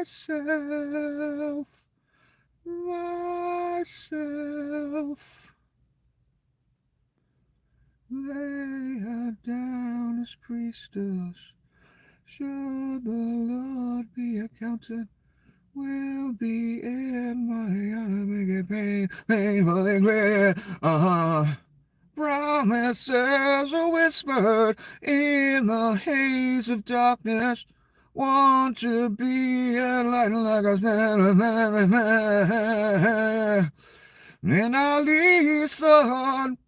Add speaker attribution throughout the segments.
Speaker 1: myself, lay her down as priestess. Should the Lord be accounted, will be in my honor, make it painfully clear. Promises are whispered in the haze of darkness. Want to be enlightened like a man. And I listen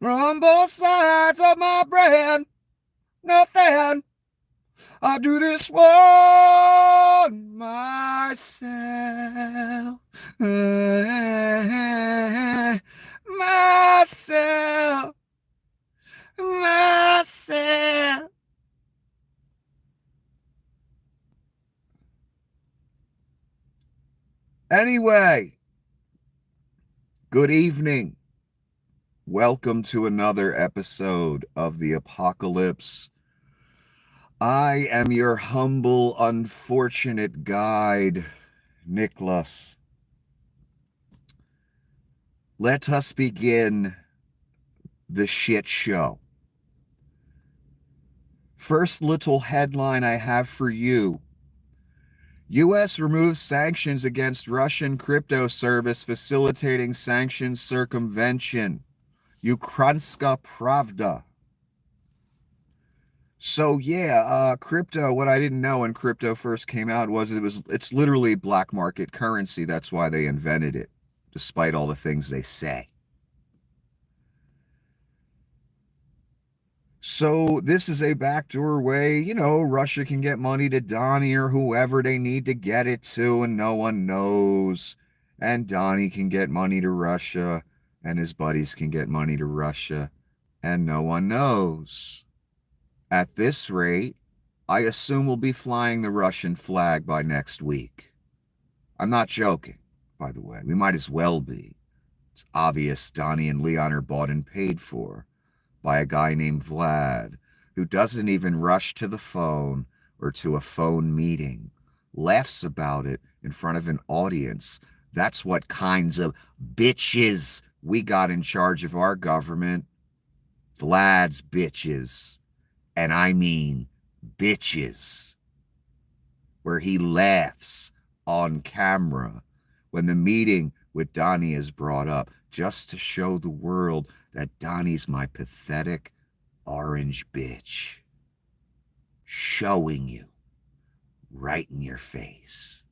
Speaker 1: from both sides of my brain. Nothing. I do this one myself. Myself. Anyway, good evening. Welcome to another episode of The Apocalypse. I am your humble, unfortunate guide, Nicholas. Let us begin the shit show. First little headline I have for you. U.S. removes sanctions against Russian crypto service facilitating sanctions circumvention. Ukrainska Pravda. So yeah, crypto, what I didn't know when crypto first came out was it's literally black market currency. That's why they invented it, despite all the things they say. So this is a backdoor way, Russia can get money to Donnie or whoever they need to get it to, and no one knows. And Donnie can get money to Russia, and his buddies can get money to Russia, and no one knows. At this rate, I assume we'll be flying the Russian flag by next week. I'm not joking, by the way. We might as well be. It's obvious Donnie and Leon are bought and paid for by a guy named Vlad, who doesn't even rush to the phone or to a phone meeting, laughs about it in front of an audience. That's what kinds of bitches we got in charge of our government. Vlad's bitches. And I mean bitches. Where he laughs on camera when the meeting with Donnie is brought up, just to show the world that Donnie's my pathetic orange bitch. Showing you right in your face.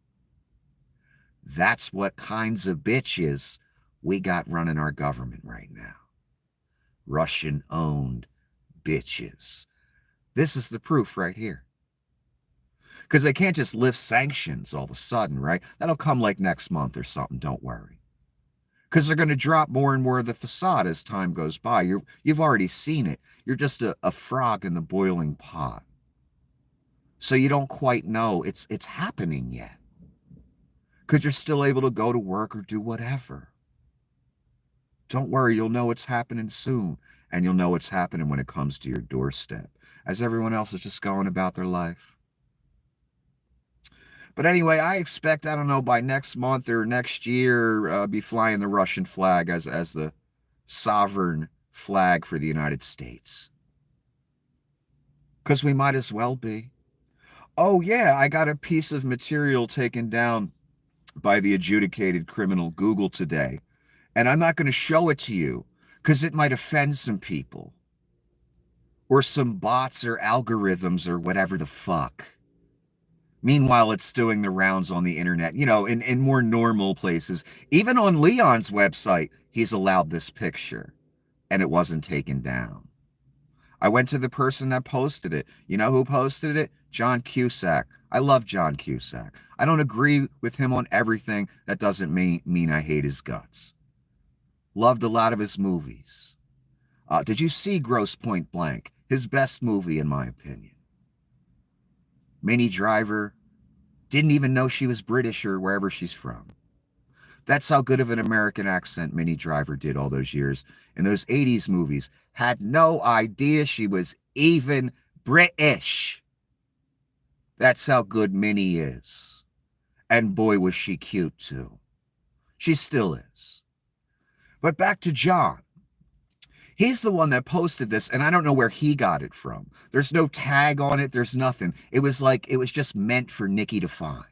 Speaker 1: That's what kinds of bitches we got running our government right now. Russian-owned bitches. This is the proof right here. Because they can't just lift sanctions all of a sudden, right? That'll come like next month or something, don't worry. Because they're going to drop more and more of the facade as time goes by. You've already seen it. You're just a frog in the boiling pot. So you don't quite know it's happening yet. Because you're still able to go to work or do whatever. Don't worry, you'll know it's happening soon. And you'll know it's happening when it comes to your doorstep, as everyone else is just going about their life. But anyway, I expect, I don't know, by next month or next year, be flying the Russian flag as the sovereign flag for the United States. Because we might as well be. Oh yeah, I got a piece of material taken down by the adjudicated criminal Google today. And I'm not going to show it to you because it might offend some people. Or some bots or algorithms or whatever the fuck. Meanwhile, it's doing the rounds on the internet, in more normal places. Even on Leon's website, he's allowed this picture, and it wasn't taken down. I went to the person that posted it. You know who posted it? John Cusack. I love John Cusack. I don't agree with him on everything. That doesn't mean I hate his guts. Loved a lot of his movies. Did you see Grosse Point Blank? His best movie, in my opinion. Minnie Driver. Didn't even know she was British or wherever she's from. That's how good of an American accent Minnie Driver did all those years. In those 80s movies, had no idea she was even British. That's how good Minnie is. And boy, was she cute too. She still is. But back to John. He's the one that posted this, and I don't know where he got it from. There's no tag on it. There's nothing. It was just meant for Nikki to find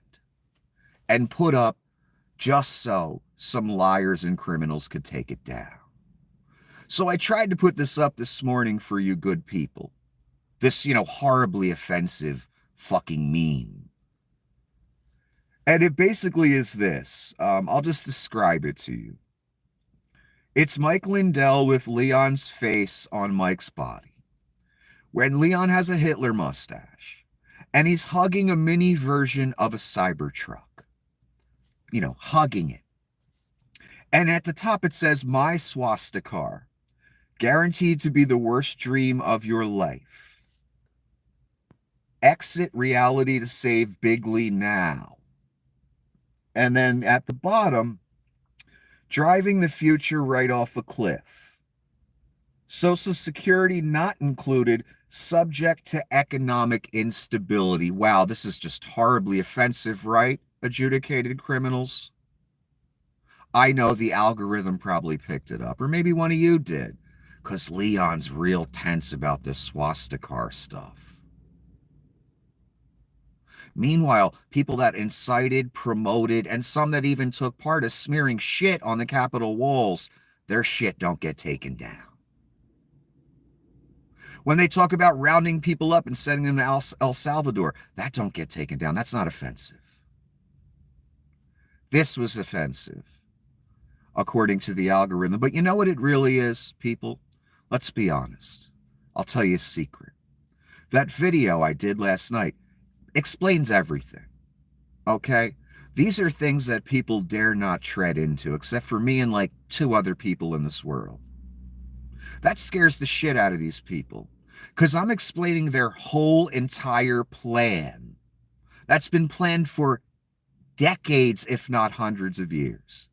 Speaker 1: and put up just so some liars and criminals could take it down. So I tried to put this up this morning for you good people. This, horribly offensive fucking meme. And it basically is this. I'll just describe it to you. It's Mike Lindell with Leon's face on Mike's body. When Leon has a Hitler mustache, and he's hugging a mini version of a Cybertruck. Hugging it. And at the top it says, "My swastika, guaranteed to be the worst dream of your life. Exit reality to save Bigley now." And then at the bottom, "Driving the future right off a cliff. Social Security not included, subject to economic instability." Wow, this is just horribly offensive, right? Adjudicated criminals. I know the algorithm probably picked it up, or maybe one of you did, because Leon's real tense about this swastika stuff. Meanwhile, people that incited, promoted, and some that even took part of smearing shit on the Capitol walls, their shit don't get taken down. When they talk about rounding people up and sending them to El Salvador, that don't get taken down. That's not offensive. This was offensive, according to the algorithm. But you know what it really is, people? Let's be honest. I'll tell you a secret. That video I did last night explains everything, okay? These are things that people dare not tread into, except for me and like 2 other people in this world. That scares the shit out of these people, because I'm explaining their whole entire plan. That's been planned for decades, if not hundreds of years,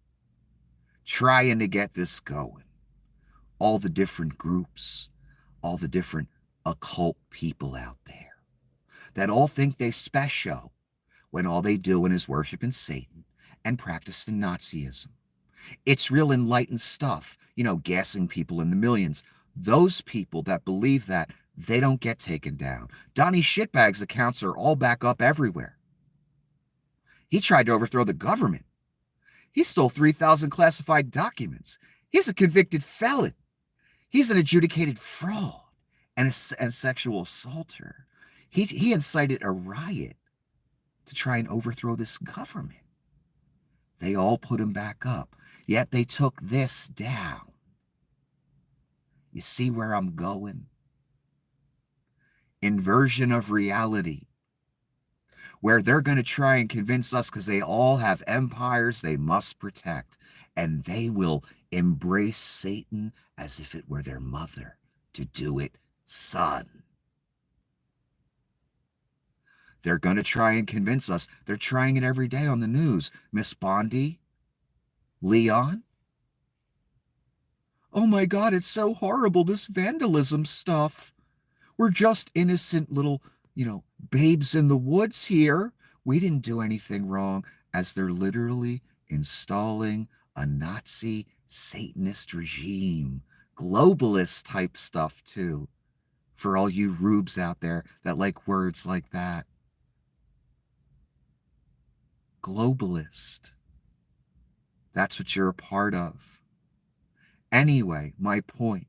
Speaker 1: trying to get this going. All the different groups, all the different occult people out there that all think they special when all they doing is worshiping Satan and practicing Nazism. It's real enlightened stuff, gassing people in the millions. Those people that believe that, they don't get taken down. Donnie Shitbag's accounts are all back up everywhere. He tried to overthrow the government. He stole 3,000 classified documents. He's a convicted felon. He's an adjudicated fraud and a sexual assaulter. He incited a riot to try and overthrow this government. They all put him back up, yet they took this down. You see where I'm going? Inversion of reality, where they're going to try and convince us, because they all have empires they must protect, and they will embrace Satan as if it were their mother to do it, son. They're going to try and convince us. They're trying it every day on the news. Miss Bondi, Leon. Oh my God, it's so horrible, this vandalism stuff. We're just innocent little, babes in the woods here. We didn't do anything wrong, as they're literally installing a Nazi Satanist regime. Globalist type stuff too, for all you rubes out there that like words like that. Globalist. That's what you're a part of. Anyway, my point.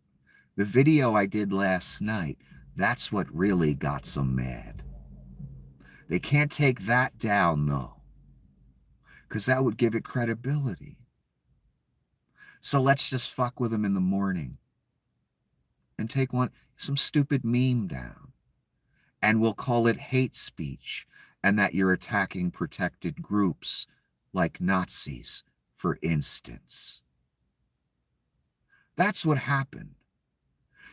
Speaker 1: The video I did last night, that's what really got them mad. They can't take that down, though, because that would give it credibility. So let's just fuck with them in the morning and take some stupid meme down. And we'll call it hate speech, and that you're attacking protected groups like Nazis, for instance. That's what happened.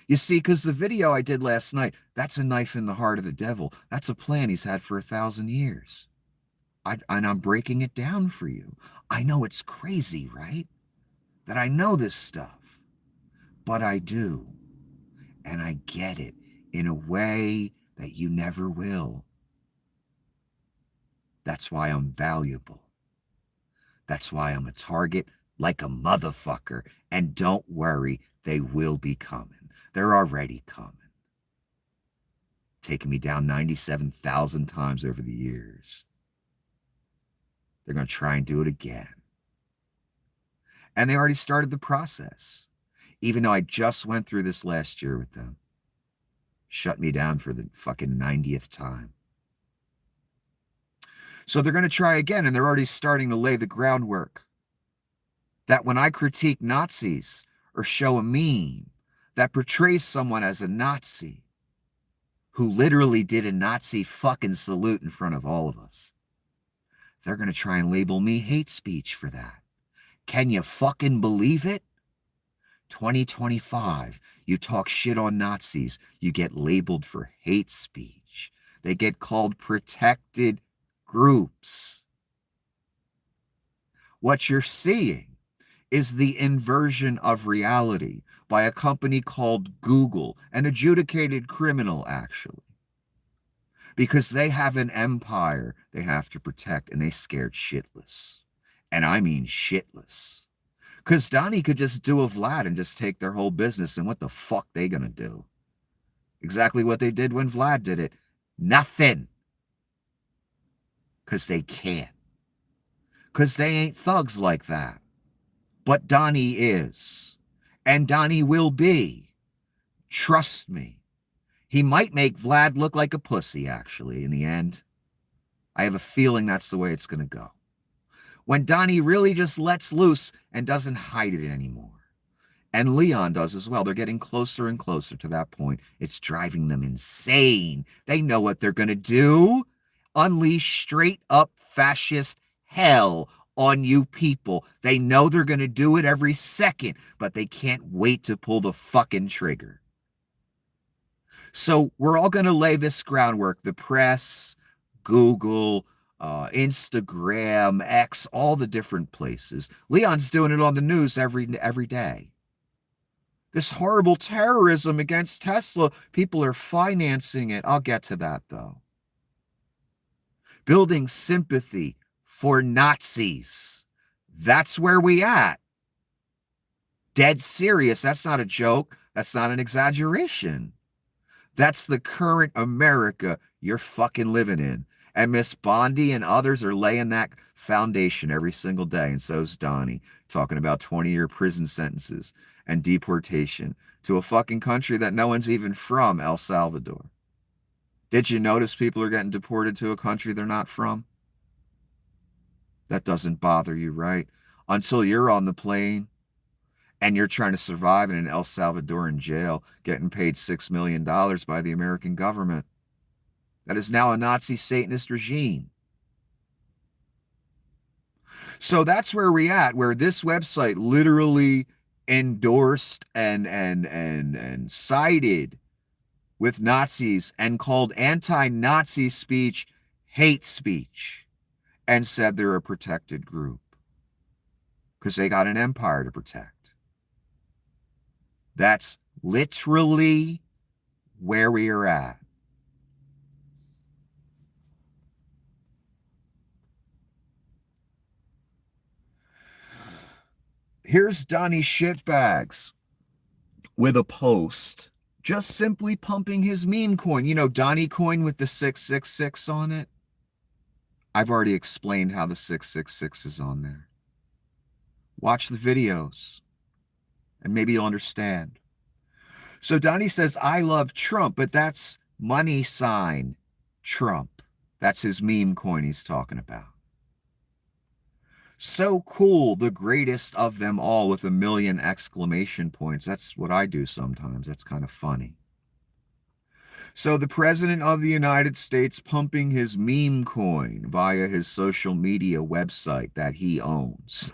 Speaker 1: You see, because the video I did last night, that's a knife in the heart of the devil. That's a plan he's had for 1,000 years. And I'm breaking it down for you. I know it's crazy, right? That I know this stuff. But I do. And I get it in a way that you never will. That's why I'm valuable. That's why I'm a target like a motherfucker. And don't worry, they will be coming. They're already coming. Taking me down 97,000 times over the years. They're going to try and do it again. And they already started the process. Even though I just went through this last year with them. Shut me down for the fucking 90th time. So they're going to try again, and they're already starting to lay the groundwork. That when I critique Nazis or show a meme that portrays someone as a Nazi who literally did a Nazi fucking salute in front of all of us, they're going to try and label me hate speech for that. Can you fucking believe it? 2025, you talk shit on Nazis, you get labeled for hate speech. They get called protected groups. What you're seeing is the inversion of reality by a company called Google, an adjudicated criminal, actually. Because they have an empire they have to protect, and they scared shitless. And I mean shitless. Because Donnie could just do a Vlad and just take their whole business, and what the fuck they gonna do? Exactly what they did when Vlad did it. Nothing. Because they can't. Because they ain't thugs like that. But Donnie is. And Donnie will be. Trust me. He might make Vlad look like a pussy, actually, in the end. I have a feeling that's the way it's going to go. When Donnie really just lets loose and doesn't hide it anymore. And Leon does as well. They're getting closer and closer to that point. It's driving them insane. They know what they're going to do. Unleash straight up fascist hell on you people. They know they're going to do it every second, but they can't wait to pull the fucking trigger. So we're all going to lay this groundwork. The press, Google, Instagram, X, all the different places. Leon's doing it on the news every day. This horrible terrorism against Tesla, people are financing it. I'll get to that, though. Building sympathy for Nazis. That's where we at. Dead serious. That's not a joke. That's not an exaggeration. That's the current America you're fucking living in. And Miss Bondi and others are laying that foundation every single day. And so's Donnie, talking about 20-year prison sentences and deportation to a fucking country that no one's even from, El Salvador. Did you notice people are getting deported to a country they're not from? That doesn't bother you, right? Until you're on the plane and you're trying to survive in an El Salvadoran jail, getting paid $6 million by the American government. That is now a Nazi Satanist regime. So that's where we're at, where this website literally endorsed and sided with Nazis and called anti-Nazi speech hate speech and said they're a protected group because they got an empire to protect. That's literally where we are at. Here's Donnie Shitbags with a post, just simply pumping his meme coin. You know, Donnie coin with the 666 on it. I've already explained how the 666 is on there. Watch the videos and maybe you'll understand. So Donnie says, I love Trump, but that's money sign Trump. That's his meme coin he's talking about. So cool, the greatest of them all with 1 million exclamation points. That's what I do sometimes. That's kind of funny. So the President of the United States pumping his meme coin via his social media website that he owns.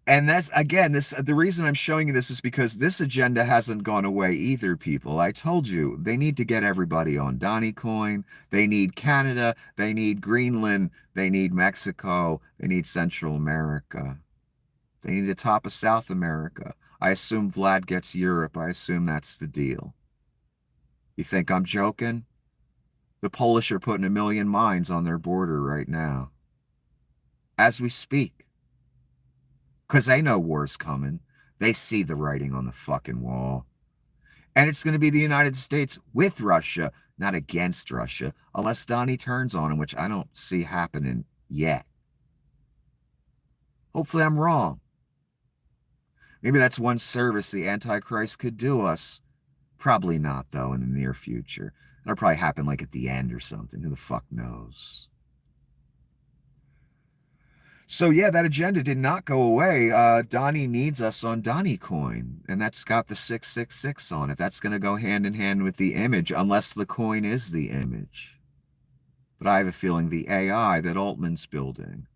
Speaker 1: And that's, again, the reason I'm showing you this is because this agenda hasn't gone away either, people. I told you, they need to get everybody on Donnie Coin. They need Canada. They need Greenland. They need Mexico. They need Central America. They need the top of South America. I assume Vlad gets Europe. I assume that's the deal. You think I'm joking? The Polish are putting 1 million mines on their border right now, as we speak, because they know war's coming. They see the writing on the fucking wall. And it's going to be the United States with Russia, not against Russia, unless Donnie turns on him, which I don't see happening yet. Hopefully I'm wrong. Maybe that's one service the Antichrist could do us. Probably not, though, in the near future. That'll probably happen like at the end or something. Who the fuck knows? So yeah, that agenda did not go away. Donnie needs us on Donnie coin, and that's got the 666 on it. That's going to go hand in hand with the image, unless the coin is the image. But I have a feeling the AI that Altman's building,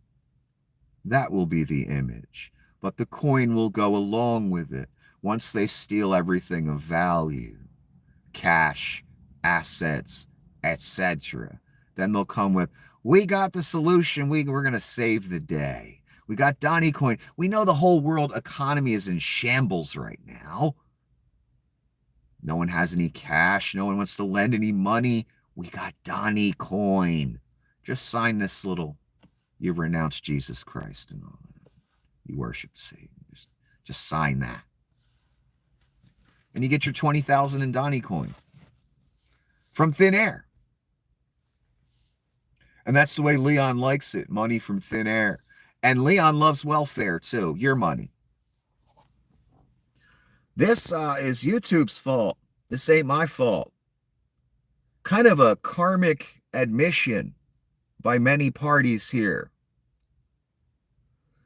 Speaker 1: that will be the image. But the coin will go along with it once they steal everything of value, cash, assets, etc. Then they'll come with, we got the solution. We're going to save the day. We got Donnie coin. We know the whole world economy is in shambles right now. No one has any cash. No one wants to lend any money. We got Donnie coin. Just sign this little, you renounce Jesus Christ and all that. You worship Satan. Just sign that. And you get your 20,000 in Donnie coin from thin air. And that's the way Leon likes it, money from thin air. And Leon loves welfare too, your money. This is YouTube's fault. This ain't my fault. Kind of a karmic admission by many parties here.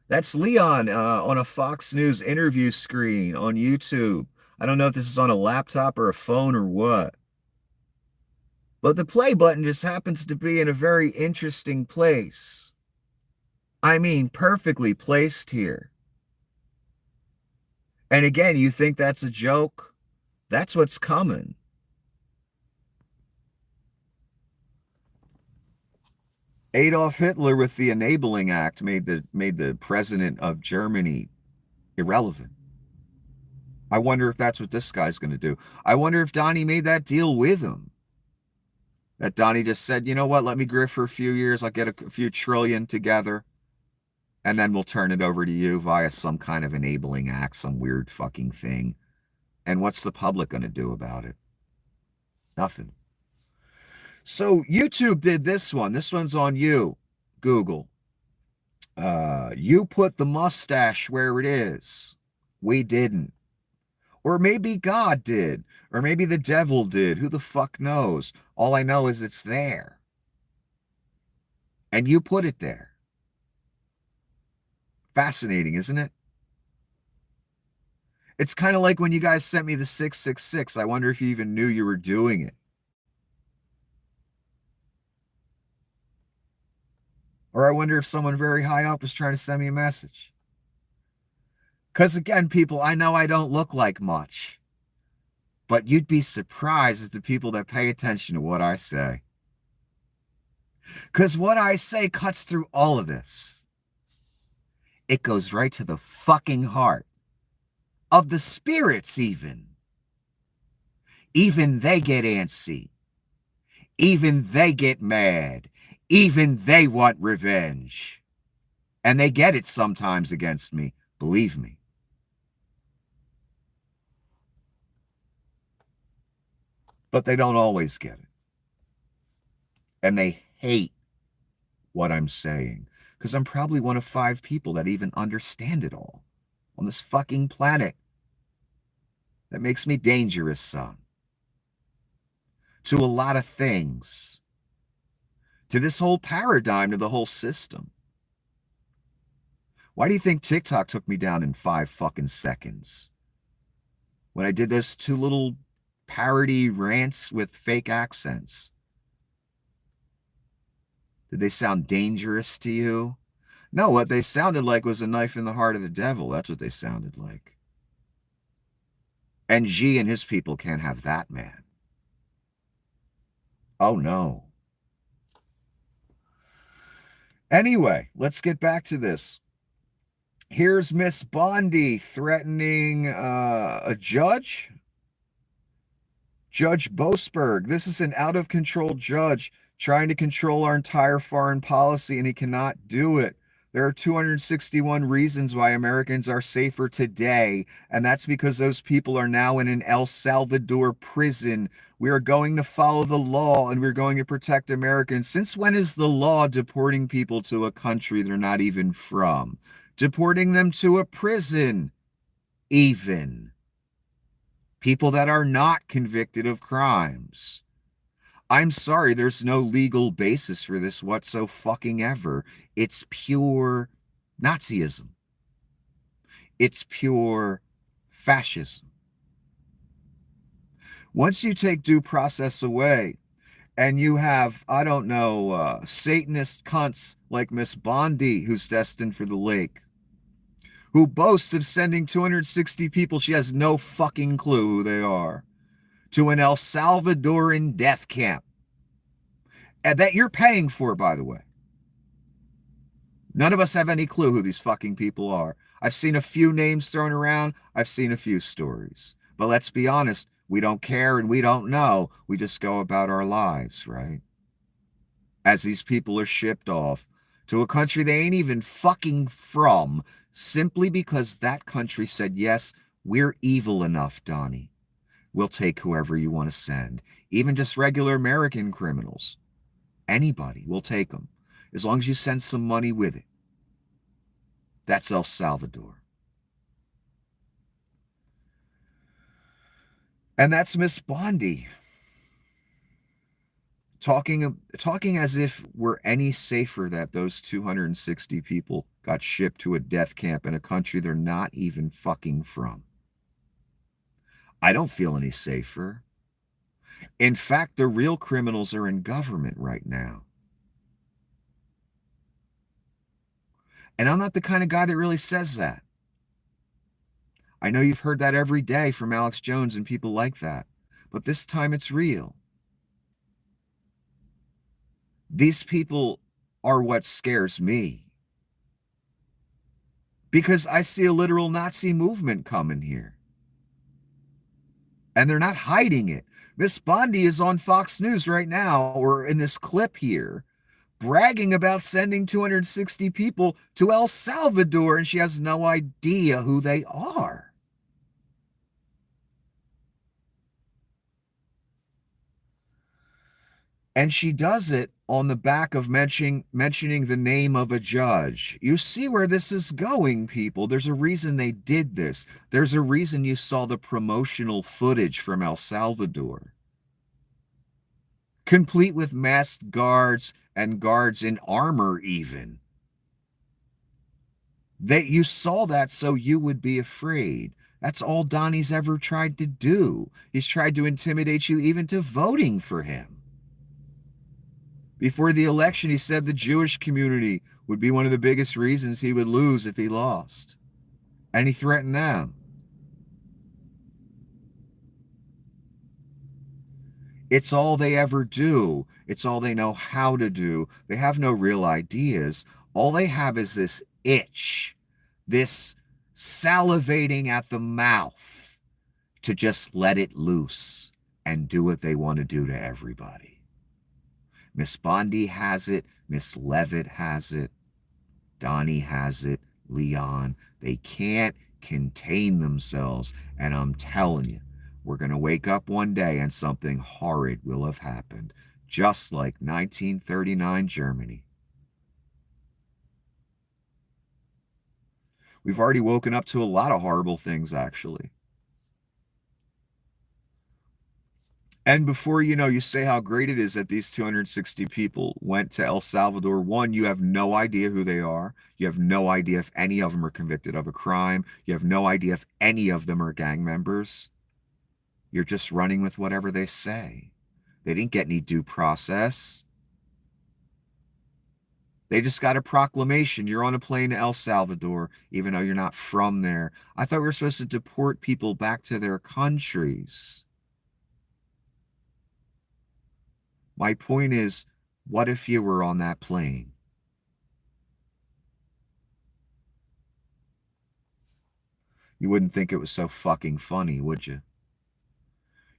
Speaker 1: That's Leon on a Fox News interview screen on YouTube. I don't know if this is on a laptop or a phone or what. But the play button just happens to be in a very interesting place. I mean, perfectly placed here. And again, you think that's a joke? That's what's coming. Adolf Hitler, with the Enabling Act, made the president of Germany irrelevant. I wonder if that's what this guy's going to do. I wonder if Donnie made that deal with him. That Donnie just said, you know what, let me grift for a few years. I'll get a few trillion together. And then we'll turn it over to you via some kind of enabling act, some weird fucking thing. And what's the public going to do about it? Nothing. So YouTube did this one. This one's on you, Google. You put the mustache where it is. We didn't. Or maybe God did. Or maybe the devil did. Who the fuck knows? All I know is it's there. And you put it there. Fascinating, isn't it? It's kind of like when you guys sent me the 666. I wonder if you even knew you were doing it. Or I wonder if someone very high up was trying to send me a message. Because again, people, I know I don't look like much. But you'd be surprised at the people that pay attention to what I say. Because what I say cuts through all of this. It goes right to the fucking heart of the spirits even. Even they get antsy. Even they get mad. Even they want revenge. And they get it sometimes against me, believe me. But they don't always get it. And they hate what I'm saying. Because I'm probably one of 5 people that even understand it all on this fucking planet. That makes me dangerous, son. To a lot of things. To this whole paradigm, to the whole system. Why do you think TikTok took me down in 5 fucking seconds? When I did those 2 little parody rants with fake accents. Did they sound dangerous to you? No, what they sounded like was a knife in the heart of the devil. That's what they sounded like. And Xi and his people can't have that, man. Oh, no. Anyway, let's get back to this. Here's Miss Bondi threatening a judge. Judge Boasberg, this is an out of control judge trying to control our entire foreign policy, and he cannot do it. There are 261 reasons why Americans are safer today, and that's because those people are now in an El Salvador prison. We are going to follow the law and we're going to protect Americans. Since when is the law deporting people to a country they're not even from? Deporting them to a prison, even. People that are not convicted of crimes. I'm sorry, there's no legal basis for this whatsoever. It's pure Nazism. It's pure fascism. Once you take due process away and you have, I don't know, Satanist cunts like Miss Bondi, who's destined for the lake, who boasts of sending 260 people, she has no fucking clue who they are, to an El Salvadoran death camp. And that you're paying for, by the way. None of us have any clue who these fucking people are. I've seen a few names thrown around. I've seen a few stories. But let's be honest, we don't care and we don't know. We just go about our lives, right? As these people are shipped off to a country they ain't even fucking from, simply because that country said, yes, we're evil enough, Donnie. We'll take whoever you want to send, even just regular American criminals. Anybody, we'll take them, as long as you send some money with it. That's El Salvador. And that's Miss Bondi talking as if we're any safer that those 260 people got shipped to a death camp in a country they're not even fucking from. I don't feel any safer. In fact, the real criminals are in government right now. And I'm not the kind of guy that really says that. I know you've heard that every day from Alex Jones and people like that, but this time it's real. These people are what scares me, because I see a literal Nazi movement coming here. And they're not hiding it. Miss Bondi is on Fox News right now, or in this clip here, bragging about sending 260 people to El Salvador, and she has no idea who they are. And she does it on the back of mentioning the name of a judge. You see where this is going, people. There's a reason they did this. There's a reason you saw the promotional footage from El Salvador, complete with masked guards and guards in armor even. That you saw that so you would be afraid. That's all Donnie's ever tried to do. He's tried to intimidate you even to voting for him. Before the election, he said the Jewish community would be one of the biggest reasons he would lose if he lost. And he threatened them. It's all they ever do. It's all they know how to do. They have no real ideas. All they have is this itch, this salivating at the mouth to just let it loose and do what they want to do to everybody. Miss Bondi has it. Miss Levitt has it. Donnie has it. Leon. They can't contain themselves. And I'm telling you, we're going to wake up one day and something horrid will have happened. Just like 1939 Germany. We've already woken up to a lot of horrible things, actually. And before you know, you say how great it is that these 260 people went to El Salvador. One, you have no idea who they are. You have no idea if any of them are convicted of a crime. You have no idea if any of them are gang members. You're just running with whatever they say. They didn't get any due process. They just got a proclamation. You're on a plane to El Salvador, even though you're not from there. I thought we were supposed to deport people back to their countries. My point is, what if you were on that plane? You wouldn't think it was so fucking funny, would you?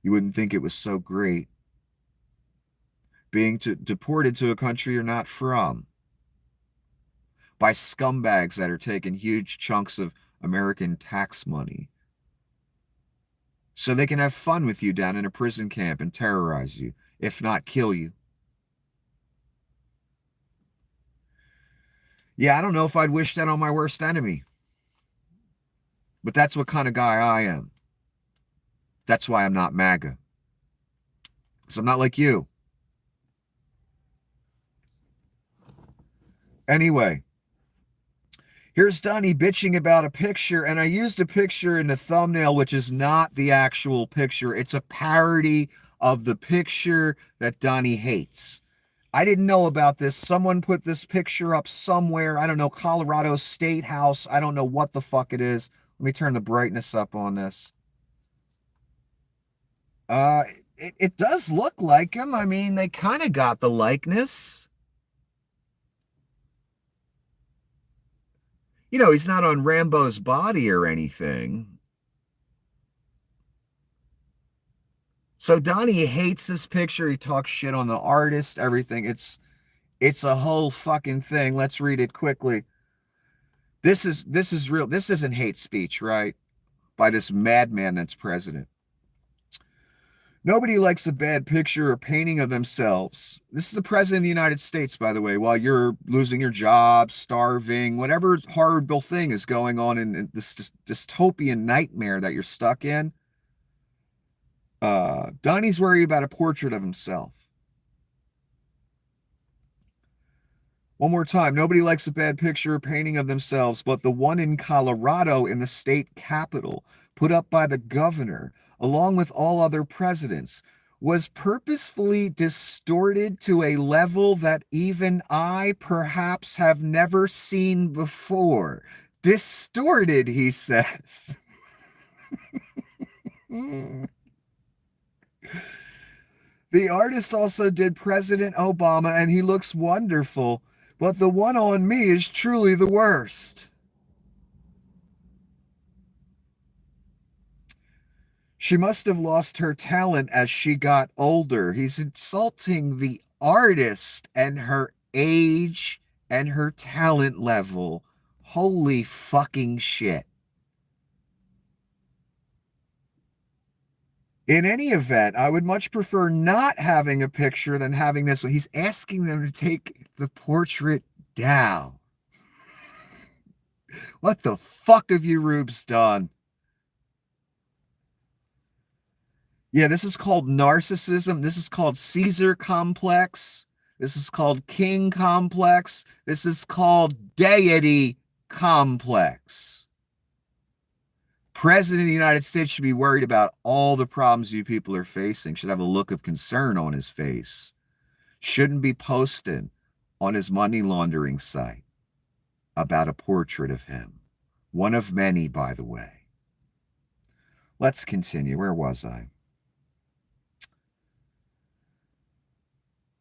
Speaker 1: You wouldn't think it was so great being deported to a country you're not from by scumbags that are taking huge chunks of American tax money so they can have fun with you down in a prison camp and terrorize you, if not kill you. Yeah, I don't know if I'd wish that on my worst enemy, but that's what kind of guy I am. That's why I'm not MAGA. Because I'm not like you. Anyway, here's Donnie bitching about a picture, and I used a picture in the thumbnail, which is not the actual picture. It's a parody of the picture that Donnie hates. I didn't know about this. Someone put this picture up somewhere. I don't know, Colorado State House. I don't know what the fuck it is. Let me turn the brightness up on this. It does look like him. I mean, they kind of got the likeness. You know, he's not on Rambo's body or anything. So Donnie hates this picture. He talks shit on the artist, everything. It's a whole fucking thing. Let's read it quickly. This is real. This isn't hate speech, right? By this madman that's president. Nobody likes a bad picture or painting of themselves. This is the president of the United States, by the way, while you're losing your job, starving, whatever horrible thing is going on in this dystopian nightmare that you're stuck in. Donnie's worried about a portrait of himself. One more time. Nobody likes a bad picture or painting of themselves, but the one in Colorado in the state capitol, put up by the governor, along with all other presidents, was purposefully distorted to a level that even I perhaps have never seen before. Distorted, he says. The artist also did President Obama, and he looks wonderful, but the one on me is truly the worst. She must have lost her talent as she got older. He's insulting the artist and her age and her talent level. Holy fucking shit. In any event, I would much prefer not having a picture than having this one. He's asking them to take the portrait down. What the fuck have you rubes done? Yeah, this is called narcissism. This is called Caesar complex. This is called king complex. This is called deity complex. President of the United States should be worried about all the problems you people are facing, should have a look of concern on his face. Shouldn't be posting on his money laundering site about a portrait of him. One of many, by the way. Let's continue. Where was I?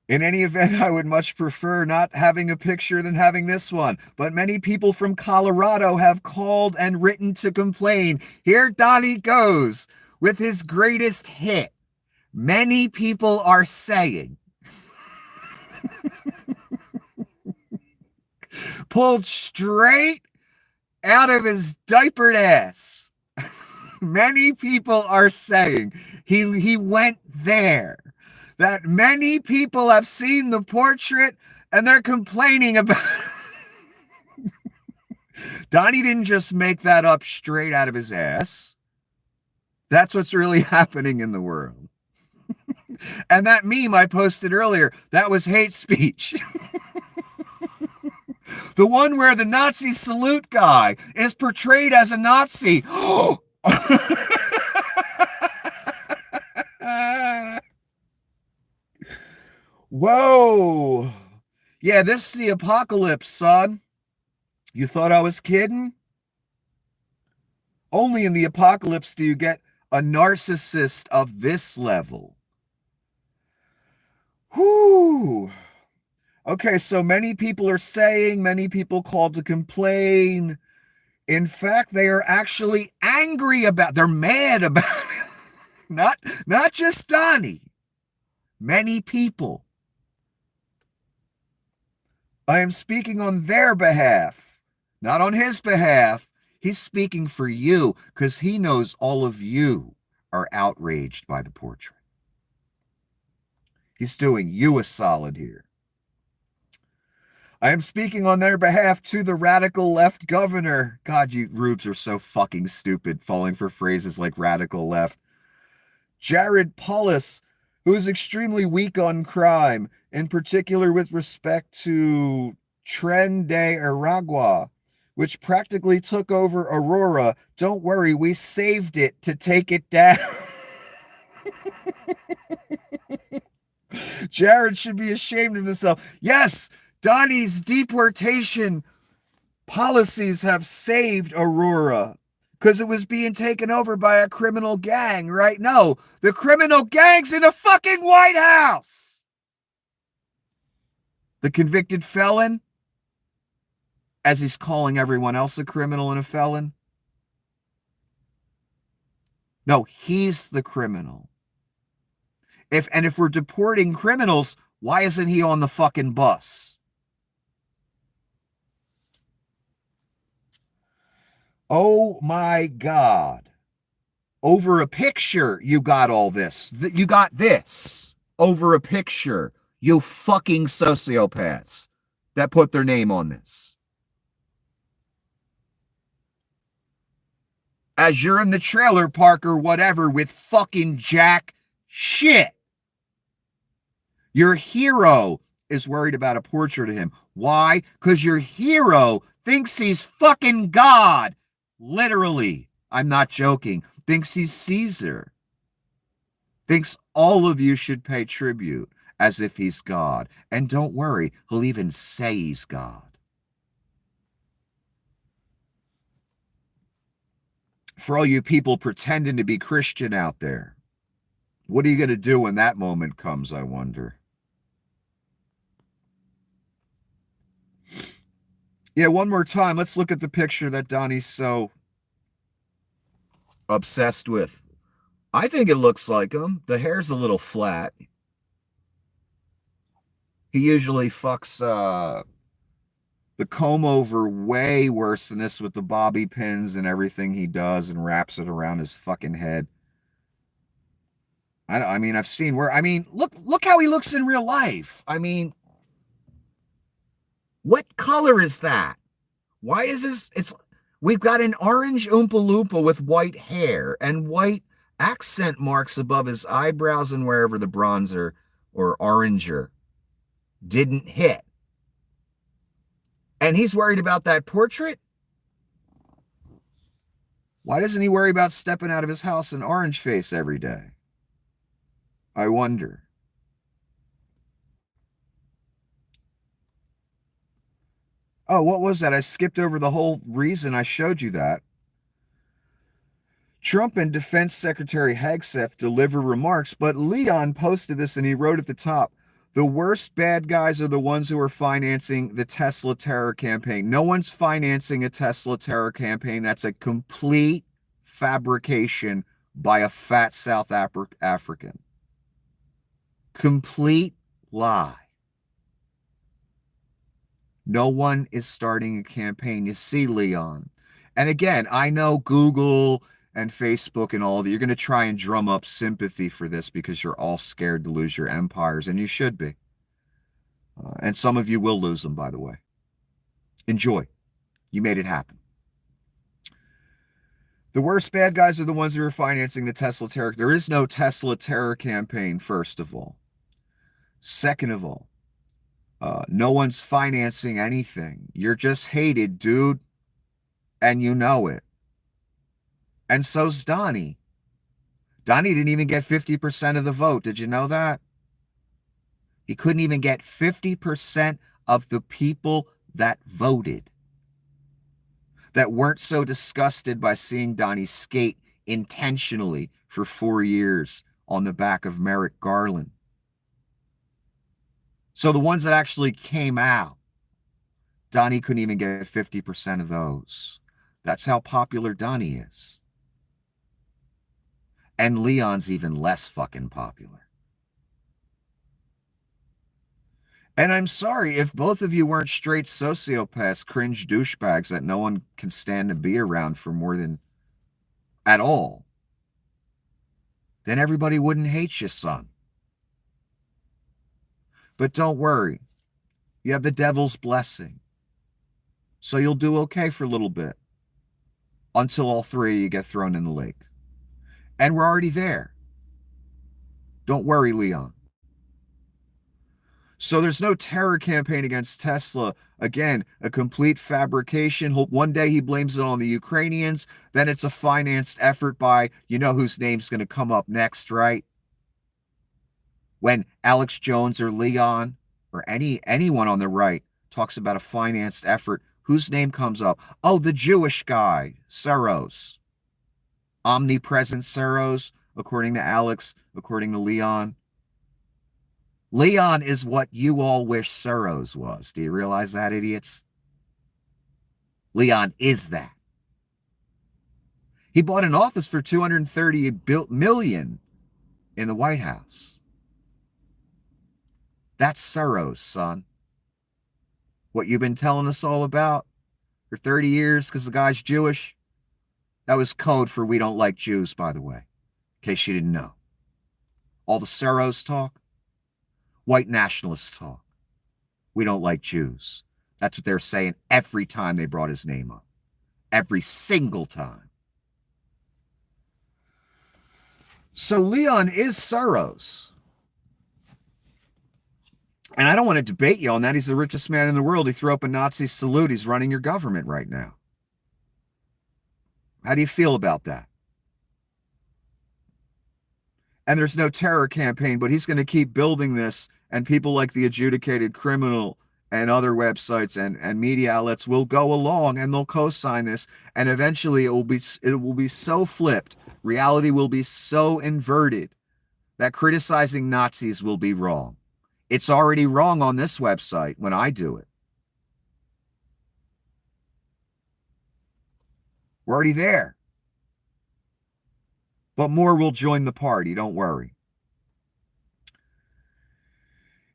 Speaker 1: In any event, I would much prefer not having a picture than having this one. But many people from Colorado have called and written to complain. Here Donnie goes with his greatest hit. Many people are saying. Pulled straight out of his diapered ass. Many people are saying he went there. That many people have seen the portrait and they're complaining about it. Donnie didn't just make that up straight out of his ass. That's what's really happening in the world. And that meme I posted earlier, that was hate speech. The one where the Nazi salute guy is portrayed as a Nazi. Whoa. Yeah, this is the apocalypse, son. You thought I was kidding? Only in the apocalypse do you get a narcissist of this level. Whew. Okay, so many people are saying, many people called to complain. In fact, they are actually angry about, they're mad about it. Not just Donnie. Many people. I am speaking on their behalf, not on his behalf. He's speaking for you because he knows all of you are outraged by the portrait. He's doing you a solid here. I am speaking on their behalf to the radical left governor. God, you rubes are so fucking stupid, falling for phrases like radical left. Jared Polis, who is extremely weak on crime, in particular with respect to Tren de Aragua, which practically took over Aurora. Don't worry, we saved it to take it down. Jared should be ashamed of himself. Yes, Donnie's deportation policies have saved Aurora because it was being taken over by a criminal gang, right? No, the criminal gang's in the fucking White House. The convicted felon, as he's calling everyone else a criminal and a felon. No, he's the criminal. If we're deporting criminals, why isn't he on the fucking bus? Oh my God. Over a picture, you got all this. You got this over a picture. You fucking sociopaths that put their name on this. As you're in the trailer park or whatever with fucking jack shit. Your hero is worried about a portrait of him. Why? Because your hero thinks he's fucking God. Literally. I'm not joking. Thinks he's Caesar. Thinks all of you should pay tribute as if he's God. And don't worry, he'll even say he's God. For all you people pretending to be Christian out there, what are you going to do when that moment comes, I wonder? Yeah, one more time. Let's look at the picture that Donnie's so obsessed with. I think it looks like him. The hair's a little flat. He usually fucks the comb over way worse than this with the bobby pins and everything he does and wraps it around his fucking head. I mean, I've seen where, I mean, look how he looks in real life. I mean, what color is that? Why is this? We've got an orange Oompa Loompa with white hair and white accent marks above his eyebrows and wherever the bronzer or oranger didn't hit. And he's worried about that portrait? Why doesn't he worry about stepping out of his house in orange face every day? I wonder. Oh, what was that? I skipped over the whole reason I showed you that. Trump and Defense Secretary Hegseth deliver remarks, but Leon posted this and he wrote at the top, the worst bad guys are the ones who are financing the Tesla terror campaign. No one's financing a Tesla terror campaign. That's a complete fabrication by a fat South African. Complete lie. No one is starting a campaign. You see, Leon. And again, I know Google and Facebook and all of you, you're going to try and drum up sympathy for this because you're all scared to lose your empires, and you should be. And some of you will lose them, by the way. Enjoy. You made it happen. The worst bad guys are the ones who are financing the Tesla terror. There is no Tesla terror campaign, first of all. Second of all, no one's financing anything. You're just hated, dude. And you know it. And so's Donnie. Donnie didn't even get 50% of the vote. Did you know that? He couldn't even get 50% of the people that voted, that weren't so disgusted by seeing Donnie skate intentionally for 4 years on the back of Merrick Garland. So the ones that actually came out, Donnie couldn't even get 50% of those. That's how popular Donnie is. And Leon's even less fucking popular. And I'm sorry, if both of you weren't straight sociopaths, cringe douchebags that no one can stand to be around for more than at all, then everybody wouldn't hate you, son. But don't worry, you have the devil's blessing. So you'll do okay for a little bit until all three of you get thrown in the lake. And we're already there. Don't worry, Leon. So there's no terror campaign against Tesla. Again, a complete fabrication. One day he blames it on the Ukrainians. Then it's a financed effort by, you know whose name's going to come up next, right? When Alex Jones or Leon or anyone on the right talks about a financed effort, whose name comes up? Oh, the Jewish guy, Soros. Omnipresent Soros, according to Alex, according to Leon. Leon is what you all wish Soros was. Do you realize that, idiots? Leon is that. He bought an office for $230 million in the White House. That's Soros, son. What you've been telling us all about for 30 years because the guy's Jewish, that was code for we don't like Jews, by the way, in case you didn't know. All the Soros talk, white nationalists talk. We don't like Jews. That's what they're saying every time they brought his name up. Every single time. So Leon is Soros. And I don't want to debate you on that. He's the richest man in the world. He threw up a Nazi salute. He's running your government right now. How do you feel about that? And there's no terror campaign, but he's going to keep building this, and people like the Adjudicated Criminal and other websites and media outlets will go along and they'll co-sign this, and eventually it will be so flipped, reality will be so inverted that criticizing Nazis will be wrong. It's already wrong on this website when I do it. We're already there. But more will join the party, don't worry.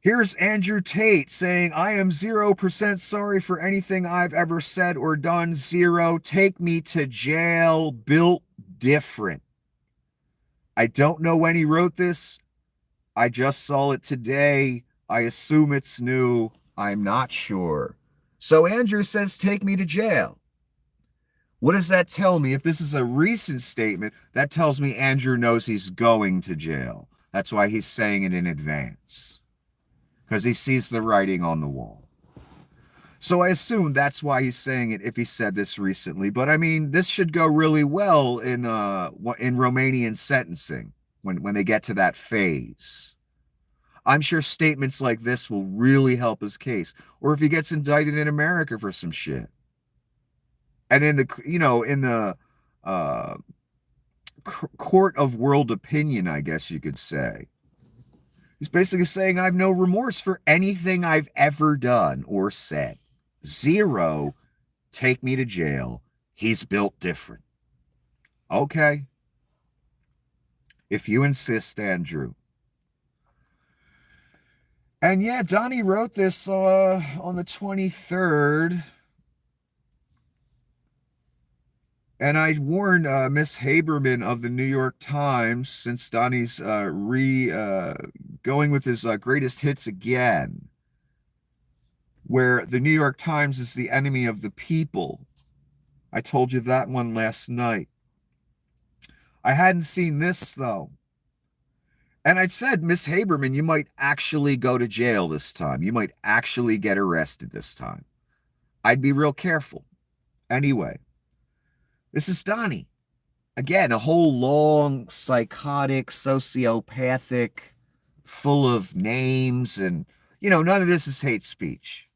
Speaker 1: Here's Andrew Tate saying, I am 0% sorry for anything I've ever said or done. 0. Take me to jail. Built different. I don't know when he wrote this. I just saw it today. I assume it's new. I'm not sure. So Andrew says, take me to jail. What does that tell me? If this is a recent statement, that tells me Andrew knows he's going to jail. That's why he's saying it in advance. Because he sees the writing on the wall. So I assume that's why he's saying it if he said this recently. But I mean, this should go really well in Romanian sentencing when they get to that phase. I'm sure statements like this will really help his case. Or if he gets indicted in America for some shit. And in the court of world opinion, I guess you could say, he's basically saying, I have no remorse for anything I've ever done or said. 0, take me to jail. He's built different. Okay. If you insist, Andrew. And yeah, Donnie wrote this on the 23rd. And I warned Miss Haberman of the New York Times, since Donnie's going with his greatest hits again, where the New York Times is the enemy of the people. I told you that one last night. I hadn't seen this, though. And I said, Miss Haberman, you might actually go to jail this time. You might actually get arrested this time. I'd be real careful. Anyway. This is Donnie. Again, a whole long, psychotic, sociopathic, full of names, and, none of this is hate speech.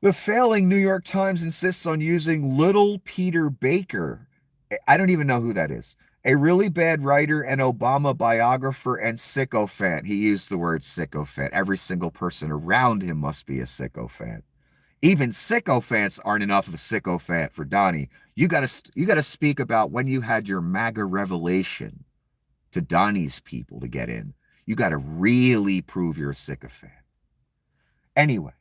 Speaker 1: The failing New York Times insists on using Little Peter Baker. I don't even know who that is. A really bad writer, an Obama biographer, and sycophant. He used the word sycophant. Every single person around him must be a sycophant. Even sycophants aren't enough of a sycophant for Donnie. You gotta speak about when you had your MAGA revelation to Donnie's people to get in. You gotta really prove you're a sycophant. Anyway,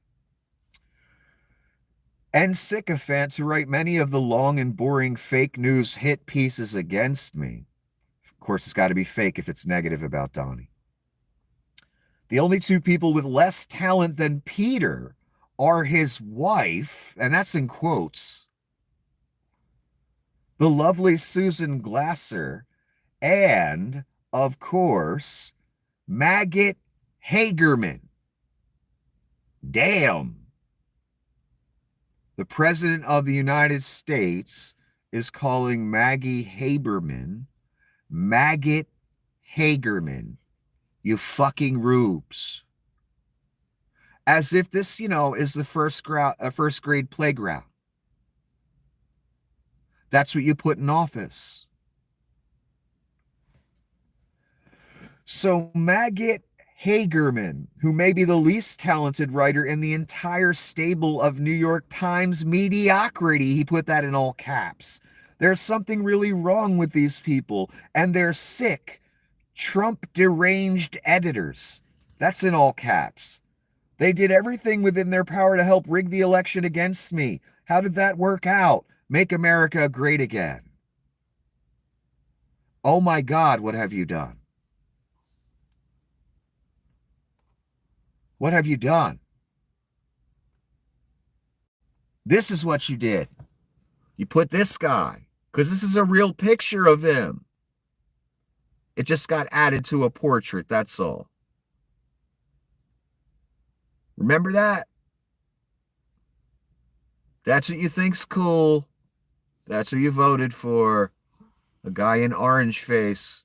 Speaker 1: and sycophants who write many of the long and boring fake news hit pieces against me. Of course, it's got to be fake if it's negative about Donnie. The only two people with less talent than Peter are his wife, and that's in quotes, the lovely Susan Glasser, and, of course, Maggot Hagerman. Damn. The President of the United States is calling Maggie Haberman Maggot Hagerman. You fucking rubes. As if this, is the first grade playground. That's what you put in office. So Maggot Hagerman, who may be the least talented writer in the entire stable of New York Times mediocrity, he put that in all caps. There's something really wrong with these people, and they're sick, Trump deranged editors. That's in all caps. They did everything within their power to help rig the election against me. How did that work out? Make America great again. Oh my God, what have you done? What have you done? This is what you did. You put this guy, because this is a real picture of him. It just got added to a portrait, that's all. Remember that? That's what you think's cool. That's who you voted for. A guy in orange face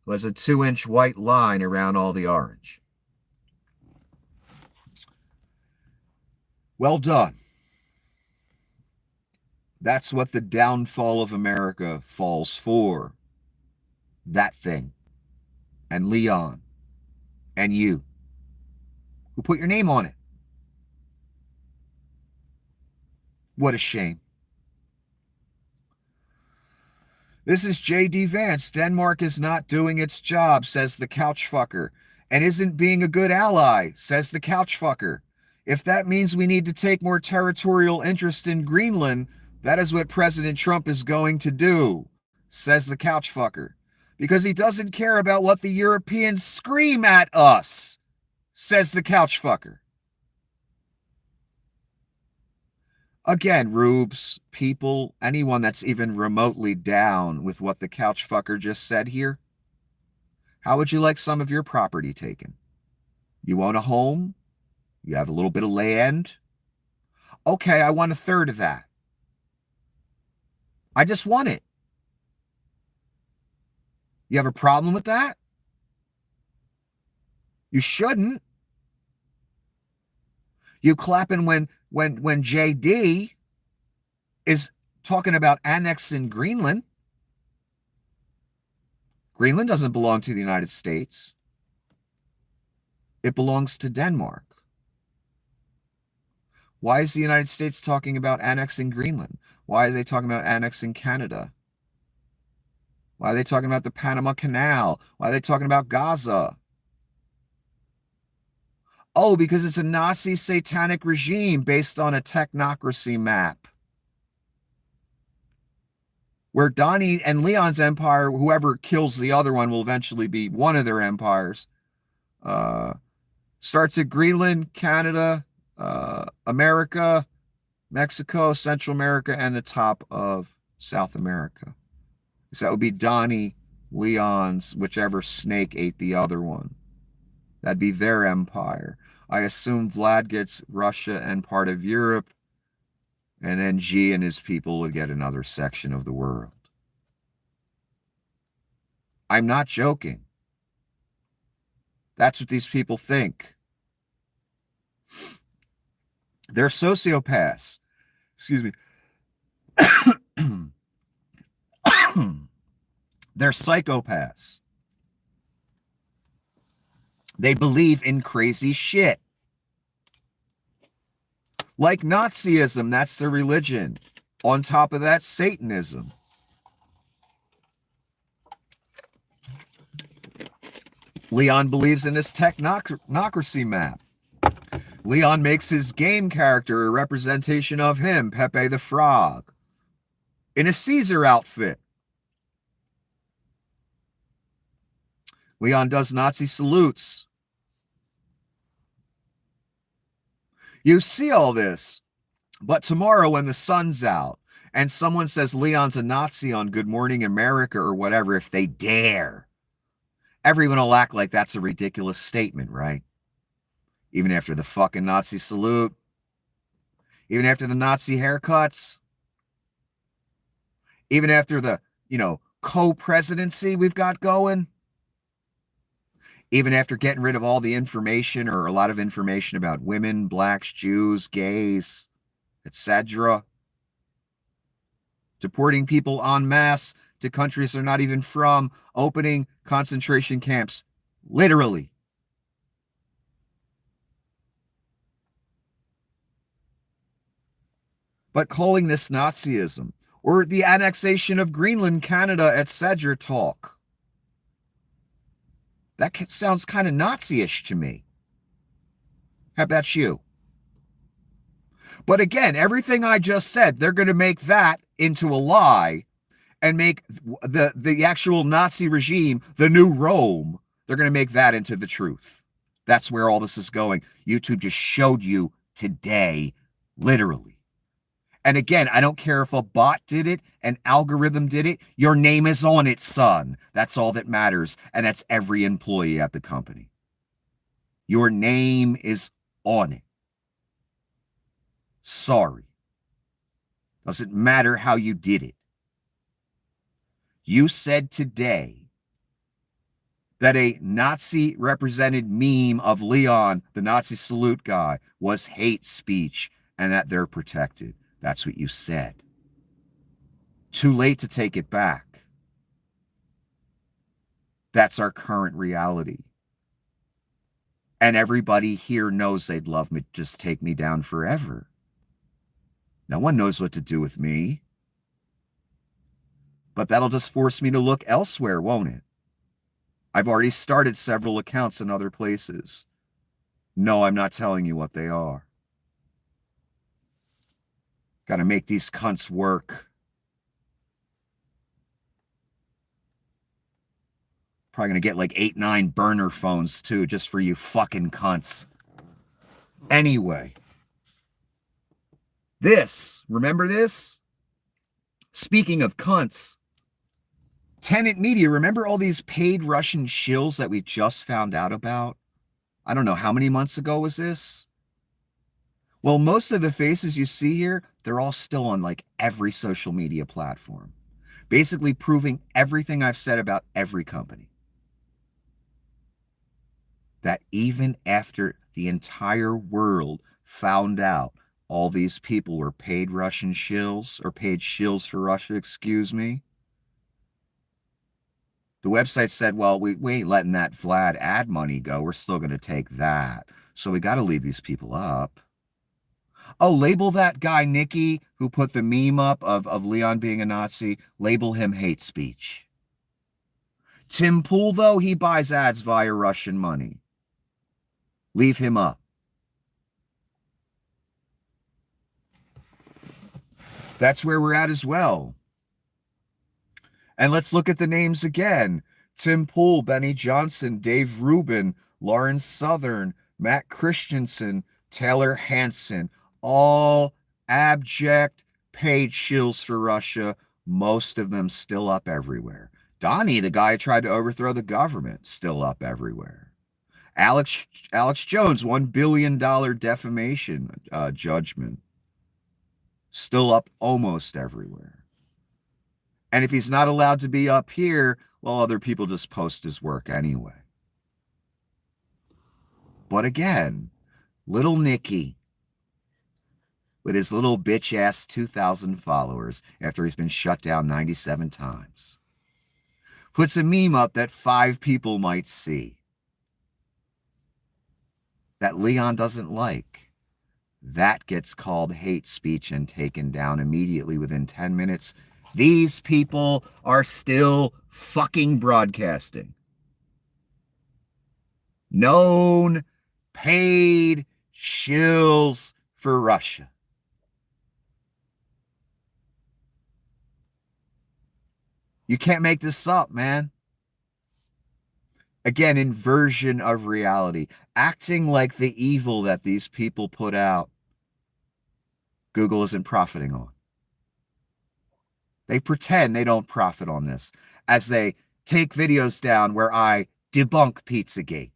Speaker 1: who has a 2-inch white line around all the orange. Well done. That's what the downfall of America falls for. That thing. And Leon. And you. Who put your name on it. What a shame. This is J.D. Vance. Denmark is not doing its job, says the couch fucker, and isn't being a good ally, says the couch fucker. If that means we need to take more territorial interest in Greenland, that is what President Trump is going to do, says the couch fucker, because he doesn't care about what the Europeans scream at us, says the couch fucker. Again, rubes, people, anyone that's even remotely down with what the couch fucker just said here, how would you like some of your property taken? You own a home? You have a little bit of land? Okay, I want a third of that. I just want it. You have a problem with that? You shouldn't. You clapping when JD is talking about annexing Greenland. Greenland doesn't belong to the United States. It belongs to Denmark. Why is the United States talking about annexing Greenland? Why are they talking about annexing Canada? Why are they talking about the Panama Canal? Why are they talking about Gaza? Oh, because it's a Nazi satanic regime based on a technocracy map. Where Donnie and Leon's empire, whoever kills the other one will eventually be one of their empires. Starts at Greenland, Canada, America, Mexico, Central America, and the top of South America. So that would be Donnie, Leon's, whichever snake ate the other one. That'd be their empire. I assume Vlad gets Russia and part of Europe, and then G and his people would get another section of the world. I'm not joking. That's what these people think. They're sociopaths. Excuse me. They're psychopaths. They believe in crazy shit. Like Nazism, that's their religion. On top of that, Satanism. Leon believes in this technocracy map. Leon makes his game character a representation of him, Pepe the Frog, in a Caesar outfit. Leon does Nazi salutes. You see all this, but tomorrow when the sun's out and someone says Leon's a Nazi on Good Morning America or whatever, if they dare, everyone will act like that's a ridiculous statement, right? Even after the fucking Nazi salute, even after the Nazi haircuts, even after the, co-presidency we've got going, even after getting rid of all the information or a lot of information about women, blacks, Jews, gays, etc., deporting people en masse to countries they're not even from, opening concentration camps, literally. But calling this Nazism, or the annexation of Greenland, Canada, etc. talk, that sounds kind of Nazi-ish to me. How about you? But again, everything I just said, they're going to make that into a lie and make the actual Nazi regime, the new Rome, they're going to make that into the truth. That's where all this is going. YouTube just showed you today, literally. And again, I don't care if a bot did it, an algorithm did it. Your name is on it, son. That's all that matters. And that's every employee at the company. Your name is on it. Sorry. Doesn't matter how you did it. You said today that a Nazi represented meme of Leon, the Nazi salute guy, was hate speech and that they're protected. That's what you said. Too late to take it back. That's our current reality. And everybody here knows they'd love me, just take me down forever. No one knows what to do with me. But that'll just force me to look elsewhere, won't it? I've already started several accounts in other places. No, I'm not telling you what they are. Got to make these cunts work. Probably going to get like 8, 9 burner phones too, just for you fucking cunts. Anyway. Remember this? Speaking of cunts, Tenant Media, remember all these paid Russian shills that we just found out about? I don't know, how many months ago was this? Well, most of the faces you see here, they're all still on like every social media platform, basically proving everything I've said about every company. That even after the entire world found out all these people were paid Russian shills, or paid shills for Russia, excuse me, the website said, well, we ain't letting that Vlad ad money go. We're still going to take that. So we got to leave these people up. Oh, label that guy, Nikki, who put the meme up of Leon being a Nazi, label him hate speech. Tim Pool, though, he buys ads via Russian money. Leave him up. That's where we're at as well. And let's look at the names again. Tim Pool, Benny Johnson, Dave Rubin, Lawrence Southern, Matt Christensen, Taylor Hansen, all abject paid shills for Russia, most of them still up everywhere. Donnie, the guy who tried to overthrow the government, still up everywhere. Alex Jones, $1 billion defamation judgment, still up almost everywhere. And if he's not allowed to be up here, well, other people just post his work anyway. But again, little Nicky, with his little bitch-ass 2,000 followers after he's been shut down 97 times, puts a meme up that 5 people might see that Leon doesn't like. that gets called hate speech and taken down immediately within 10 minutes. These people are still fucking broadcasting. Known paid shills for Russia. You can't make this up, man. Again, inversion of reality. Acting like the evil that these people put out, Google isn't profiting on. They pretend they don't profit on this as they take videos down where I debunk Pizzagate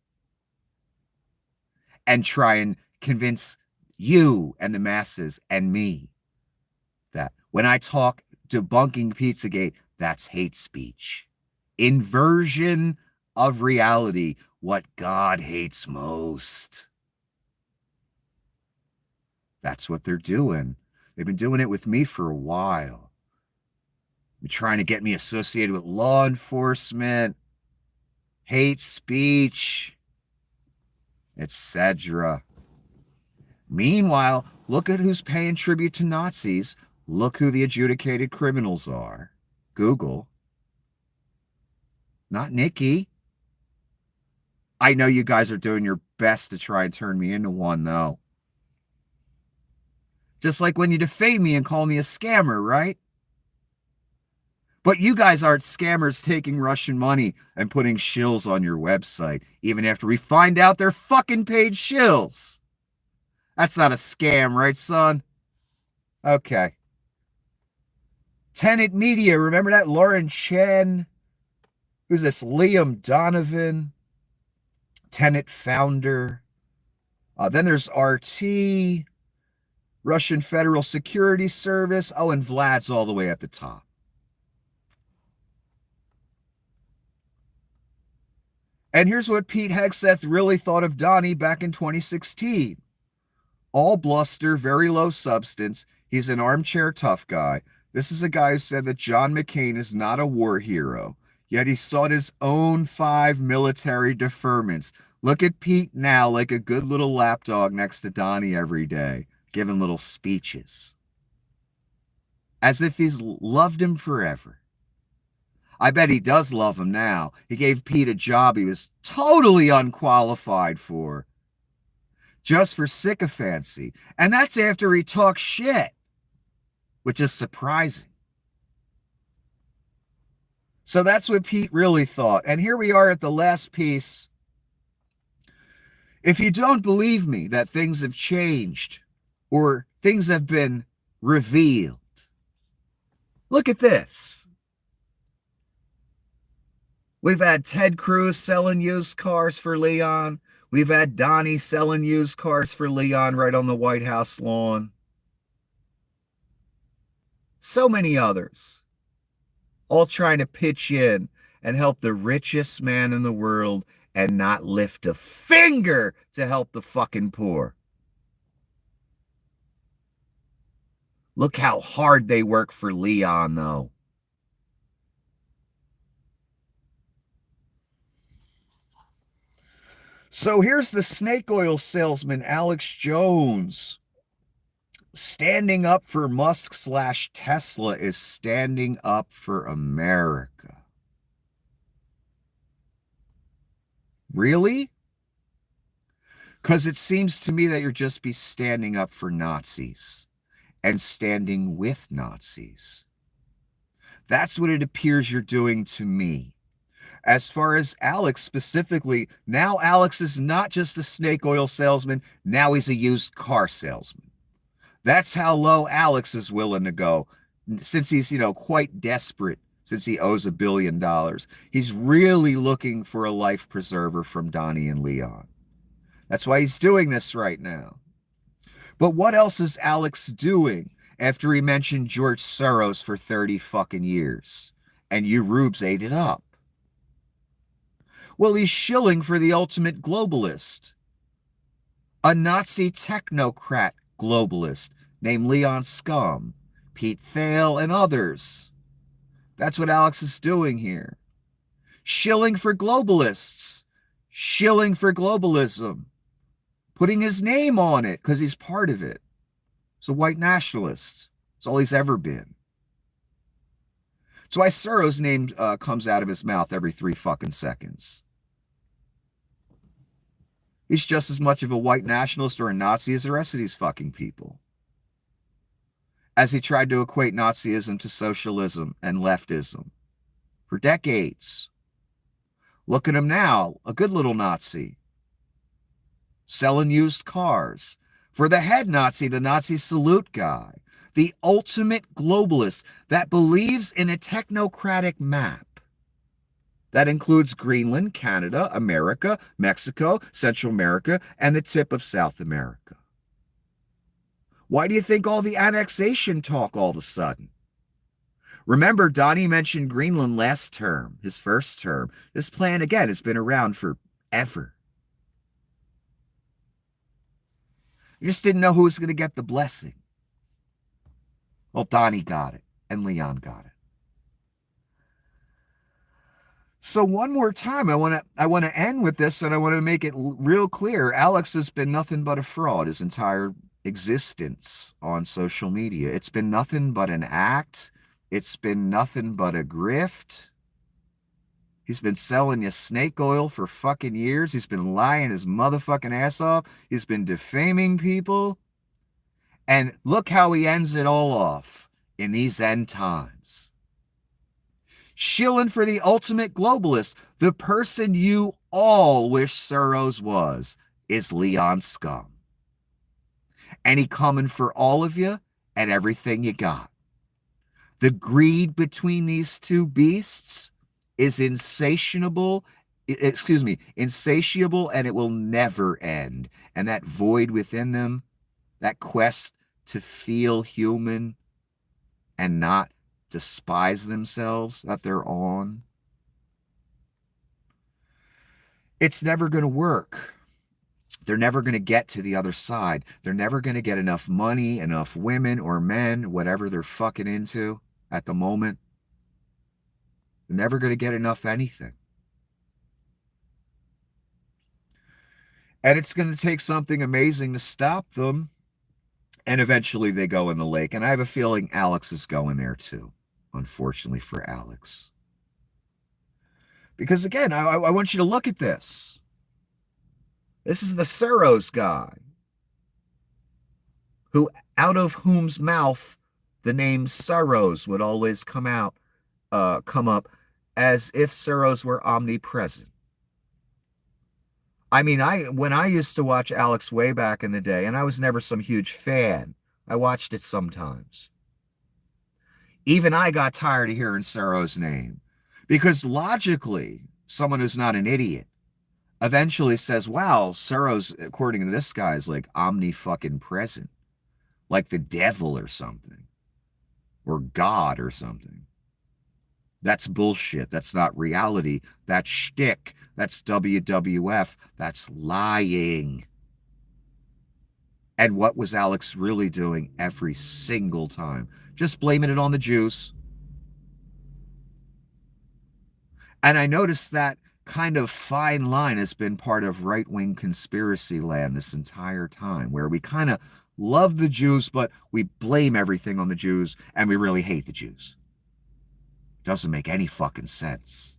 Speaker 1: and try and convince you and the masses and me that when I talk debunking Pizzagate, that's hate speech. Inversion of reality, what God hates most. That's what they're doing. They've been doing it with me for a while. They're trying to get me associated with law enforcement, hate speech, etc. Meanwhile, look at who's paying tribute to Nazis. Look who the adjudicated criminals are. Google. Not Nikki. I know you guys are doing your best to try and turn me into one, though. Just like when you defame me and call me a scammer, right? But you guys aren't scammers taking Russian money and putting shills on your website, even after we find out they're fucking paid shills. That's not a scam, right, son? Okay. Tenet Media, remember that? Lauren Chen. Who's this? Liam Donovan. Tenet founder. Then there's RT. Russian Federal Security Service. Oh, and Vlad's all the way at the top. And here's what Pete Hegseth really thought of Donnie back in 2016. All bluster, very low substance. He's an armchair tough guy. This is a guy who said that John McCain is not a war hero, yet he sought his own 5 military deferments. Look at Pete now like a good little lapdog next to Donnie every day, giving little speeches. As if he's loved him forever. I bet he does love him now. He gave Pete a job he was totally unqualified for. Just for sycophancy. And that's after he talks shit. Which is surprising. So that's what Pete really thought. And here we are at the last piece. If you don't believe me that things have changed or things have been revealed, look at this. We've had Ted Cruz selling used cars for Leon. We've had Donnie selling used cars for Leon right on the White House lawn. So many others, all trying to pitch in and help the richest man in the world and not lift a finger to help the fucking poor. Look how hard they work for Leon, though. So here's the snake oil salesman, Alex Jones. Standing up for Musk / Tesla is standing up for America. Really? Because it seems to me that you're just be standing up for Nazis and standing with Nazis. That's what it appears you're doing to me. As far as Alex specifically, now Alex is not just a snake oil salesman. Now he's a used car salesman. That's how low Alex is willing to go, since he's, quite desperate, since he owes $1 billion. He's really looking for a life preserver from Donnie and Leon. That's why he's doing this right now. But what else is Alex doing after he mentioned George Soros for 30 fucking years? And you rubes ate it up. Well, he's shilling for the ultimate globalist. A Nazi technocrat globalist named Leon Scum, Pete Thale, and others. That's what Alex is doing here. Shilling for globalists. Shilling for globalism. putting his name on it because he's part of it. He's a white nationalist. It's all he's ever been. That's why Soros' name comes out of his mouth every 3 fucking seconds. He's just as much of a white nationalist or a Nazi as the rest of these fucking people. As he tried to equate Nazism to socialism and leftism for decades. Look at him now, a good little Nazi. Selling used cars. For the head Nazi, the Nazi salute guy. The ultimate globalist that believes in a technocratic map that includes Greenland, Canada, America, Mexico, Central America, and the tip of South America. Why do you think all the annexation talk all of a sudden? Remember, Donnie mentioned Greenland last term, his first term. This plan, again, has been around forever. You just didn't know who was going to get the blessing. Well, Donnie got it, and Leon got it. So one more time, I want to end with this, and I want to make it real clear. Alex has been nothing but a fraud his entire existence on social media. It's been nothing but an act. It's been nothing but a grift. He's been selling you snake oil for fucking years. He's been lying his motherfucking ass off. He's been defaming people. And look how he ends it all off in these end times. Shilling for the ultimate globalist, the person you all wish Soros was, is Leon Scum. And he coming for all of you and everything you got. The greed between these two beasts is insatiable, and it will never end. And that void within them, that quest to feel human and not despise themselves that they're on, it's never going to work. They're never going to get to the other side. They're never going to get enough money, enough women or men, whatever they're fucking into at the moment. They're never going to get enough anything. And it's going to take something amazing to stop them. And eventually they go in the lake. And I have a feeling Alex is going there too, unfortunately for Alex. Because again, I want you to look at this. This is the Soros guy, who out of whom's mouth the name Soros would always come up as if Soros were omnipresent. I mean, when I used to watch Alex way back in the day, and I was never some huge fan, I watched it sometimes. Even I got tired of hearing Soros' name, because logically, someone who's not an idiot eventually says, wow, Soros, according to this guy, is like omni-fucking-present, like the devil or something, or God or something. That's bullshit. That's not reality. That's shtick. That's WWF. That's lying. And what was Alex really doing every single time? Just blaming it on the Jews. And I noticed that kind of fine line has been part of right-wing conspiracy land this entire time, where we kind of love the Jews, but we blame everything on the Jews, and we really hate the Jews. Doesn't make any fucking sense.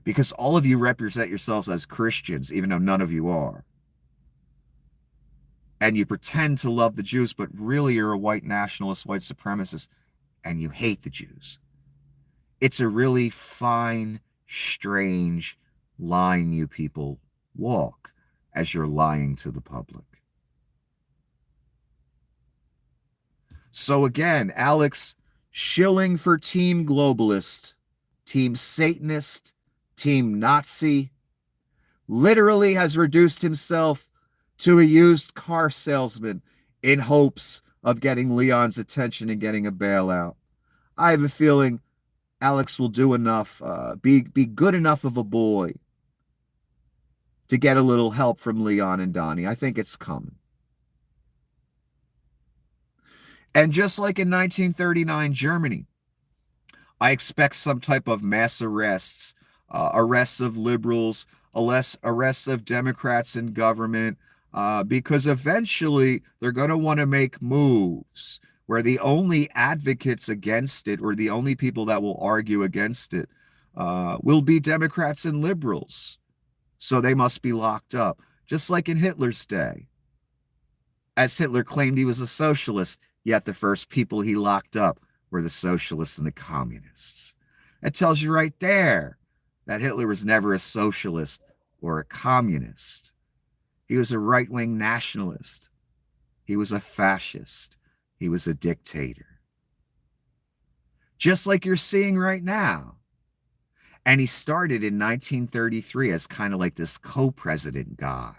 Speaker 1: Because all of you represent yourselves as Christians, even though none of you are. And you pretend to love the Jews, but really you're a white nationalist, white supremacist, and you hate the Jews. It's a really fine, strange line you people walk as you're lying to the public. So again, Alex shilling for Team Globalist, Team Satanist, Team Nazi, literally has reduced himself to a used car salesman in hopes of getting Leon's attention and getting a bailout. I have a feeling Alex will do enough, be good enough of a boy to get a little help from Leon and Donnie. I think it's coming. And just like in 1939 Germany, I expect some type of mass arrests, arrests of liberals, arrests of Democrats in government, because eventually they're going to want to make moves where the only advocates against it, or the only people that will argue against it, will be Democrats and liberals. So they must be locked up, just like in Hitler's day. As Hitler claimed he was a socialist, yet the first people he locked up were the socialists and the communists. That tells you right there that Hitler was never a socialist or a communist. He was a right-wing nationalist. He was a fascist. He was a dictator. Just like you're seeing right now. And he started in 1933 as kind of like this co-president guy.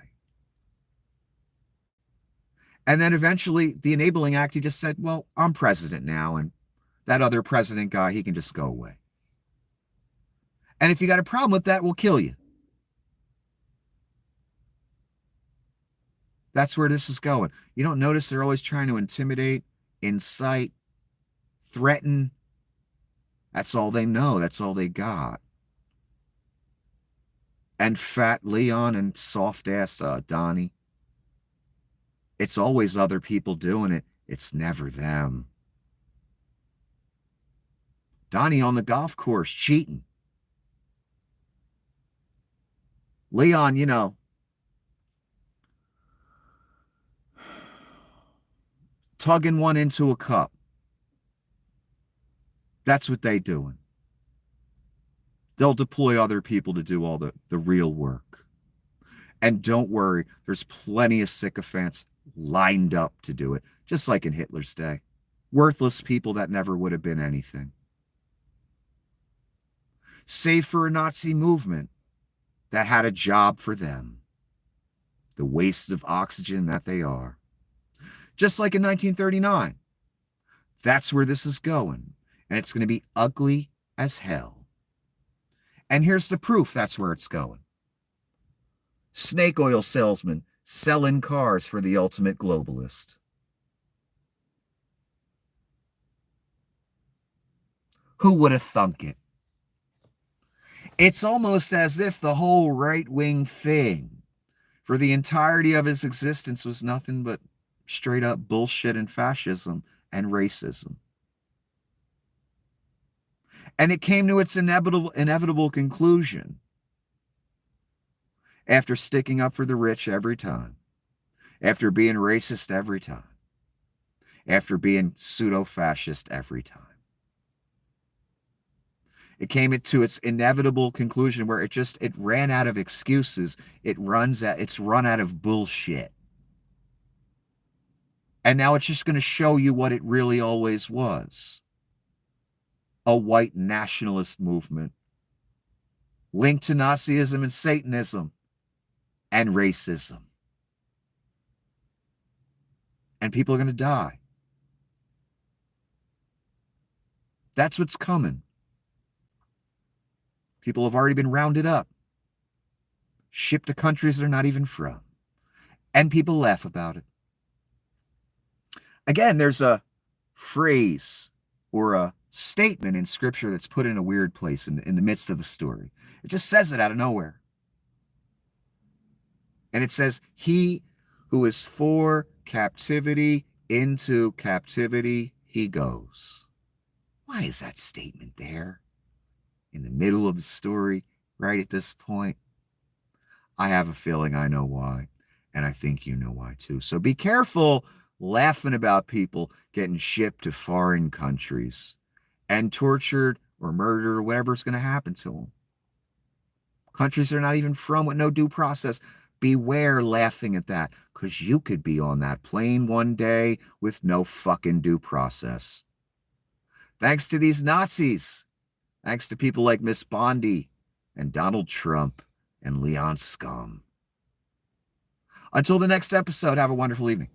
Speaker 1: And then eventually the Enabling Act, he just said, well, I'm president now, and that other president guy, he can just go away. And if you got a problem with that, we'll kill you. That's where this is going. You don't notice they're always trying to intimidate, incite, threaten. That's all they know. That's all they got. And fat Leon and soft ass Donnie. It's always other people doing it. It's never them. Donnie on the golf course cheating. Leon, you know, tugging one into a cup. That's what they doing. They'll deploy other people to do all the real work. And don't worry, there's plenty of sycophants lined up to do it, just like in Hitler's day. Worthless people that never would have been anything. Save for a Nazi movement that had a job for them. The waste of oxygen that they are. Just like in 1939. That's where this is going. And it's going to be ugly as hell. And here's the proof that's where it's going. Snake oil salesman selling cars for the ultimate globalist. Who would have thunk it? It's almost as if the whole right-wing thing for the entirety of his existence was nothing but straight up bullshit and fascism and racism. And it came to its inevitable conclusion after sticking up for the rich every time, after being racist every time, after being pseudo-fascist every time. It came to its inevitable conclusion where it ran out of excuses. It's run out of bullshit. And now it's just going to show you what it really always was. A white nationalist movement linked to Nazism and Satanism and racism. And people are going to die. That's what's coming. People have already been rounded up, shipped to countries they're not even from, and people laugh about it. Again, there's a phrase or a statement in scripture that's put in a weird place in the midst of the story. It just says it out of nowhere. And it says, he who is for captivity, into captivity he goes. Why is that statement there? In the middle of the story, right at this point? I have a feeling I know why, and I think you know why too. So be careful laughing about people getting shipped to foreign countries and tortured or murdered or whatever's going to happen to them. Countries they're not even from with no due process. Beware laughing at that, because you could be on that plane one day with no fucking due process. Thanks to these Nazis. Thanks to people like Miss Bondi and Donald Trump and Leon Scum. Until the next episode, have a wonderful evening.